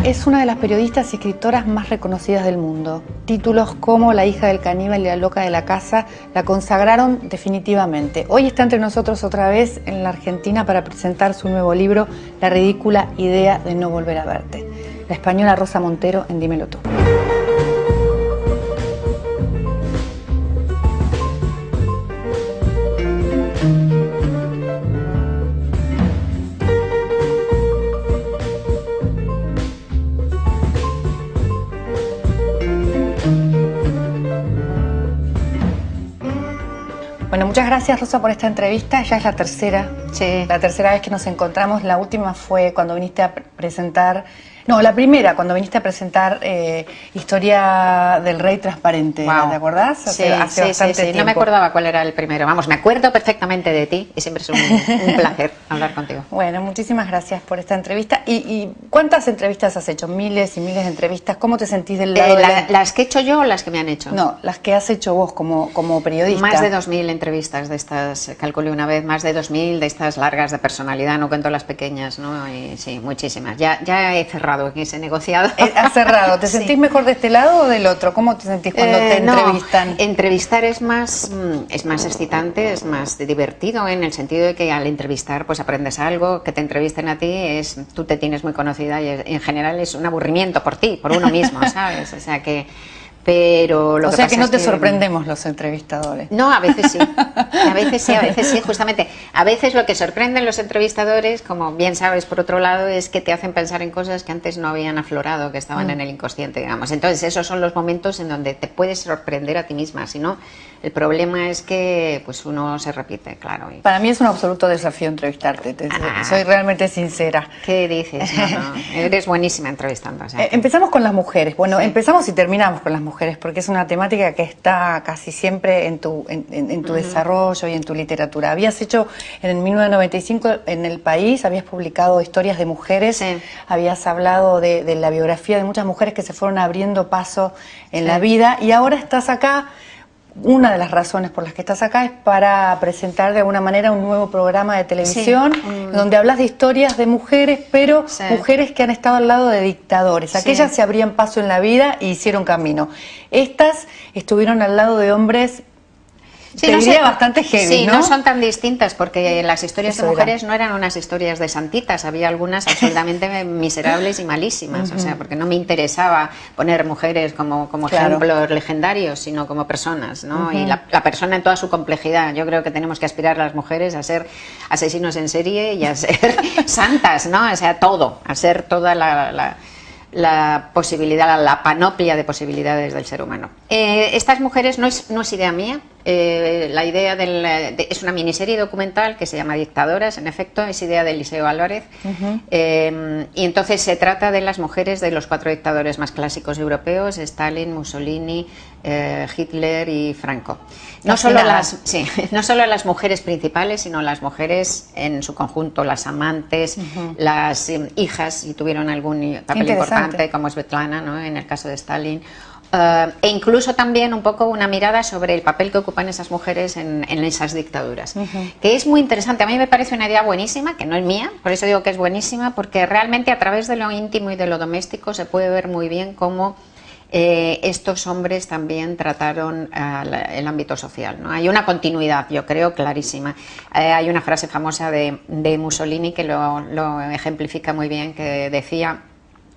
es una de las periodistas y escritoras más reconocidas del mundo. Títulos como La hija del caníbal y La loca de la casa la consagraron definitivamente. Hoy está entre nosotros otra vez en la Argentina para presentar su nuevo libro, La ridícula idea de no volver a verte. La española Rosa Montero en Dímelo Tú. Bueno, muchas gracias, Rosa, por esta entrevista. Ya es la tercera. Sí. La tercera vez que nos encontramos. La última fue cuando viniste a presentar... No, la primera, cuando viniste a presentar Historia del Rey Transparente. Wow. ¿Te acordás? Sí, hace bastante tiempo. No me acordaba cuál era el primero. Vamos, me acuerdo perfectamente de ti y siempre es un placer hablar contigo. Bueno, muchísimas gracias por esta entrevista. ¿Y cuántas entrevistas has hecho? Miles y miles de entrevistas. ¿Cómo te sentís del lado de ¿Las que he hecho yo o las que me han hecho? No, las que has hecho vos como periodista. Más de 2000 entrevistas de estas, calculé una vez, más de 2000 de estas largas de personalidad, no cuento las pequeñas, ¿no? Y sí, muchísimas. Ya he cerrado en ese negociado. Has cerrado. ¿Te sentís mejor de este lado o del otro? ¿Cómo te sentís cuando te entrevistan? No, entrevistar es más excitante, es más divertido, en el sentido de que al entrevistar pues aprendes algo, que te entrevisten a ti, tú te tienes muy conocida y en general es un aburrimiento por ti, por uno mismo, ¿sabes? O sea que... Pero lo o que sea pasa que no es te sorprendemos los entrevistadores. No, a veces sí, justamente. A veces lo que sorprenden los entrevistadores, como bien sabes por otro lado, es que te hacen pensar en cosas que antes no habían aflorado, que estaban en el inconsciente, digamos. Entonces esos son los momentos en donde te puedes sorprender a ti misma, si no, el problema es que pues uno se repite, claro. Para mí es un absoluto desafío entrevistarte, soy realmente sincera. ¿Qué dices? No, eres buenísima entrevistando. O sea, empezamos con las mujeres. Bueno, sí. Empezamos y terminamos con las mujeres, porque es una temática que está casi siempre en tu desarrollo y en tu literatura. Habías hecho en 1995 en El País, habías publicado historias de mujeres, sí. Habías hablado de la biografía de muchas mujeres que se fueron abriendo paso en sí. la vida, y ahora estás acá. Una de las razones por las que estás acá es para presentar de alguna manera un nuevo programa de televisión, sí. Donde hablas de historias de mujeres, pero sí. Mujeres que han estado al lado de dictadores. Aquellas sí. Se abrían paso en la vida y hicieron camino. Estas estuvieron al lado de hombres... Sí, te diría bastante heavy, sí, ¿no? No son tan distintas, porque las historias de mujeres no eran unas historias de santitas, había algunas absolutamente miserables y malísimas, o sea, porque no me interesaba poner mujeres como claro. Ejemplos legendarios, sino como personas, ¿no? Y la persona en toda su complejidad. Yo creo que tenemos que aspirar a las mujeres a ser asesinos en serie y a ser santas, ¿no? O sea, a ser toda la posibilidad, la panoplia de posibilidades del ser humano. Estas mujeres no es idea mía. La idea es una miniserie documental que se llama Dictadoras, en efecto, es idea de Eliseo Álvarez, y entonces se trata de las mujeres de los 4 dictadores más clásicos europeos: Stalin, Mussolini, Hitler y Franco. No solo las mujeres principales, sino las mujeres en su conjunto, las amantes, las hijas, si tuvieron algún papel importante, como Svetlana, ¿no? En el caso de Stalin. E incluso también un poco una mirada sobre el papel que ocupan esas mujeres en esas dictaduras, que es muy interesante. A mí me parece una idea buenísima, que no es mía, por eso digo que es buenísima, porque realmente a través de lo íntimo y de lo doméstico se puede ver muy bien cómo estos hombres también trataron el ámbito social, ¿no? Hay una continuidad, yo creo, clarísima. Hay una frase famosa de Mussolini que lo ejemplifica muy bien, que decía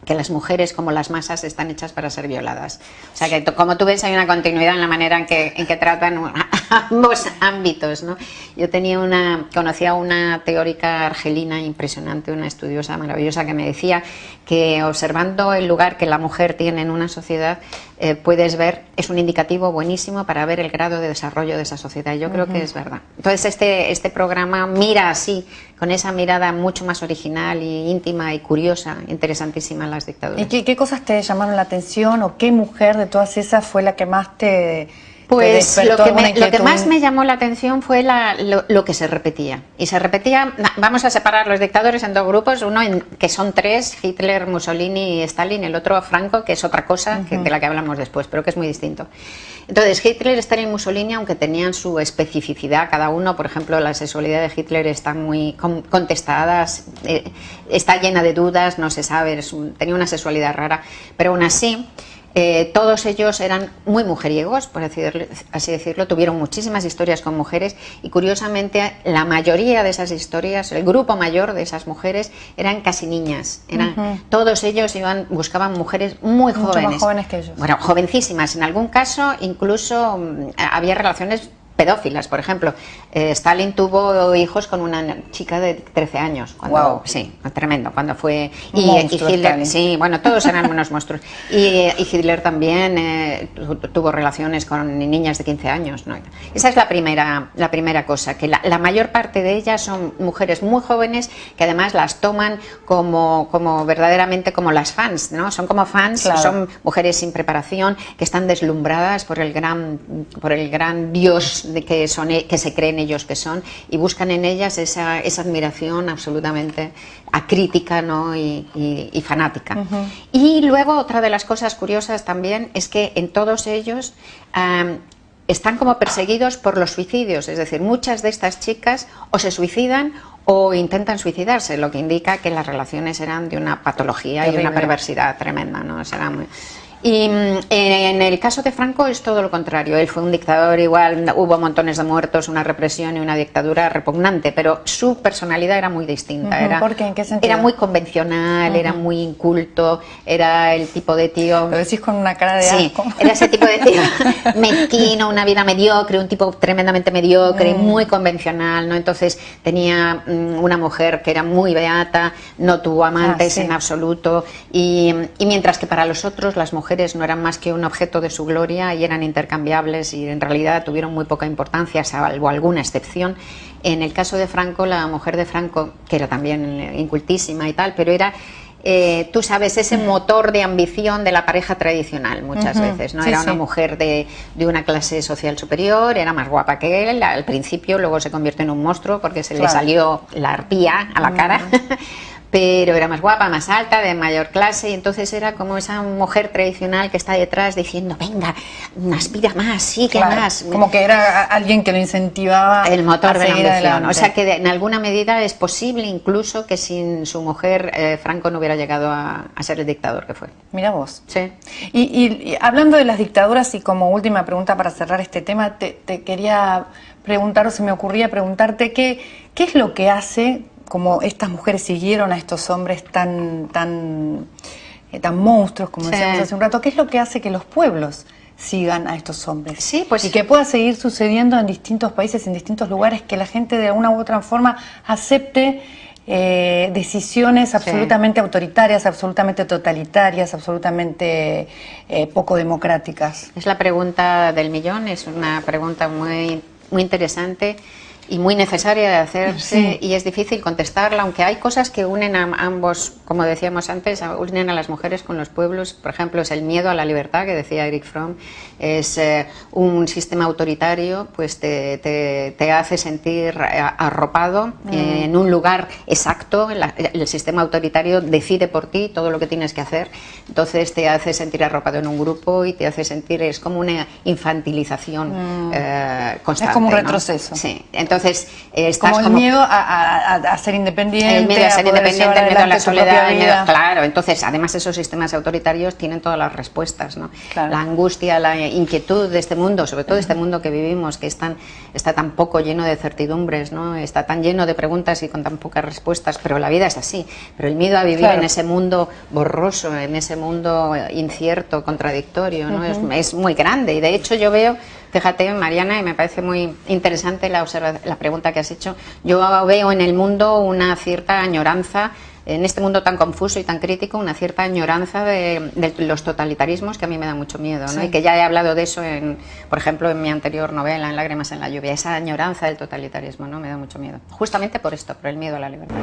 que las mujeres, como las masas, están hechas para ser violadas. O sea que, como tú ves, hay una continuidad en la manera en que tratan ambos ámbitos, ¿no? Yo conocía a una teórica argelina impresionante, una estudiosa maravillosa, que me decía que observando el lugar que la mujer tiene en una sociedad, puedes ver, es un indicativo buenísimo para ver el grado de desarrollo de esa sociedad. Yo creo que es verdad. Entonces este programa mira así, con esa mirada mucho más original y íntima y curiosa, interesantísima, las dictaduras. ¿Y qué cosas te llamaron la atención, o qué mujer de todas esas fue la que más te Pues lo que más me llamó la atención fue lo que se repetía. Y se repetía, vamos a separar los dictadores en dos grupos, uno que son tres, Hitler, Mussolini y Stalin, el otro Franco, que es otra cosa de la que hablamos después, pero que es muy distinto. Entonces, Hitler, Stalin y Mussolini, aunque tenían su especificidad cada uno, por ejemplo, la sexualidad de Hitler está muy contestada, está llena de dudas, no se sabe, tenía una sexualidad rara, pero aún así... todos ellos eran muy mujeriegos, por así decirlo, tuvieron muchísimas historias con mujeres y curiosamente la mayoría de esas historias, el grupo mayor de esas mujeres eran casi niñas, todos ellos buscaban mujeres muy jóvenes. Mucho más jóvenes que ellos. Bueno, jovencísimas, en algún caso incluso había relaciones pedófilas, por ejemplo. Stalin tuvo hijos con una chica de 13 años. Wow. Sí, tremendo. Cuando fue... Y Hitler, Stalin. sí, bueno, todos eran unos monstruos. Y Hitler también tuvo relaciones con niñas de 15 años, ¿no? Esa es la primera cosa, que la mayor parte de ellas son mujeres muy jóvenes que además las toman como verdaderamente como las fans, ¿no? Son como fans, claro. Son mujeres sin preparación, que están deslumbradas por el gran dios que se creen ellos que son, y buscan en ellas esa admiración absolutamente acrítica, ¿no? y fanática. Y luego otra de las cosas curiosas también es que en todos ellos están como perseguidos por los suicidios, es decir, muchas de estas chicas o se suicidan o intentan suicidarse, lo que indica que las relaciones eran de una patología terrible. Y una perversidad tremenda, ¿no? Será muy... Y en el caso de Franco es todo lo contrario, él fue un dictador igual, hubo montones de muertos, una represión y una dictadura repugnante, pero su personalidad era muy distinta. ¿Por qué? ¿En qué sentido? Era muy convencional, era muy inculto, era el tipo de tío... Lo decís con una cara de asco. Sí, era ese tipo de tío mezquino, una vida mediocre, un tipo tremendamente mediocre, muy convencional, ¿no? Entonces tenía una mujer que era muy beata, no tuvo amantes en absoluto, y mientras que para los otros las mujeres no eran más que un objeto de su gloria y eran intercambiables y en realidad tuvieron muy poca importancia, salvo alguna excepción. En el caso de Franco, la mujer de Franco, que era también incultísima y tal, pero era... tú sabes, ese motor de ambición de la pareja tradicional muchas veces, ¿no? Era una mujer de una clase social superior, era más guapa que él al principio, luego se convirtió en un monstruo porque se le salió la arpía a la cara, pero era más guapa, más alta, de mayor clase, y entonces era como esa mujer tradicional que está detrás diciendo, venga, aspira más, sigue más. Como que era alguien que lo incentivaba. El motor de la ambición. Adelante. O sea que en alguna medida es posible incluso que sin su mujer Franco no hubiera llegado a ser el dictador que fue. Mira vos. Sí. Y hablando de las dictaduras y como última pregunta para cerrar este tema, te quería preguntar, o se me ocurría preguntarte, ¿qué es lo que hace... como estas mujeres siguieron a estos hombres tan monstruos, como decíamos hace un rato, ¿qué es lo que hace que los pueblos sigan a estos hombres? Sí, pues, y que pueda seguir sucediendo en distintos países, en distintos lugares, que la gente de una u otra forma acepte decisiones absolutamente autoritarias, absolutamente totalitarias, absolutamente poco democráticas. Es la pregunta del millón, es una pregunta muy, muy interesante y muy necesaria de hacerse, y es difícil contestarla, aunque hay cosas que unen a ambos, como decíamos antes, unen a las mujeres con los pueblos. Por ejemplo, es el miedo a la libertad, que decía Erich Fromm, es un sistema autoritario, pues te hace sentir arropado en un lugar exacto. El sistema autoritario decide por ti todo lo que tienes que hacer, entonces te hace sentir arropado en un grupo y te hace sentir, es como una infantilización constante. Es como un retroceso. ¿No? Sí. Entonces, estás como el miedo a ser independiente, el miedo a ser independiente, el miedo a la soledad, el miedo, claro. Entonces, además, esos sistemas autoritarios tienen todas las respuestas, ¿no? Claro. La angustia, la inquietud de este mundo, sobre todo este mundo que vivimos, que está tan poco lleno de certidumbres, ¿no? Está tan lleno de preguntas y con tan pocas respuestas, pero la vida es así. Pero el miedo a vivir en ese mundo borroso, en ese mundo incierto, contradictorio, ¿no? Es muy grande. Y de hecho yo veo, fíjate, Mariana, y me parece muy interesante la pregunta que has hecho, yo veo en el mundo una cierta añoranza, en este mundo tan confuso y tan crítico, una cierta añoranza de los totalitarismos que a mí me da mucho miedo, ¿no? Y que ya he hablado de eso, por ejemplo, en mi anterior novela, en Lágrimas en la lluvia, esa añoranza del totalitarismo, ¿no? Me da mucho miedo, justamente por esto, por el miedo a la libertad.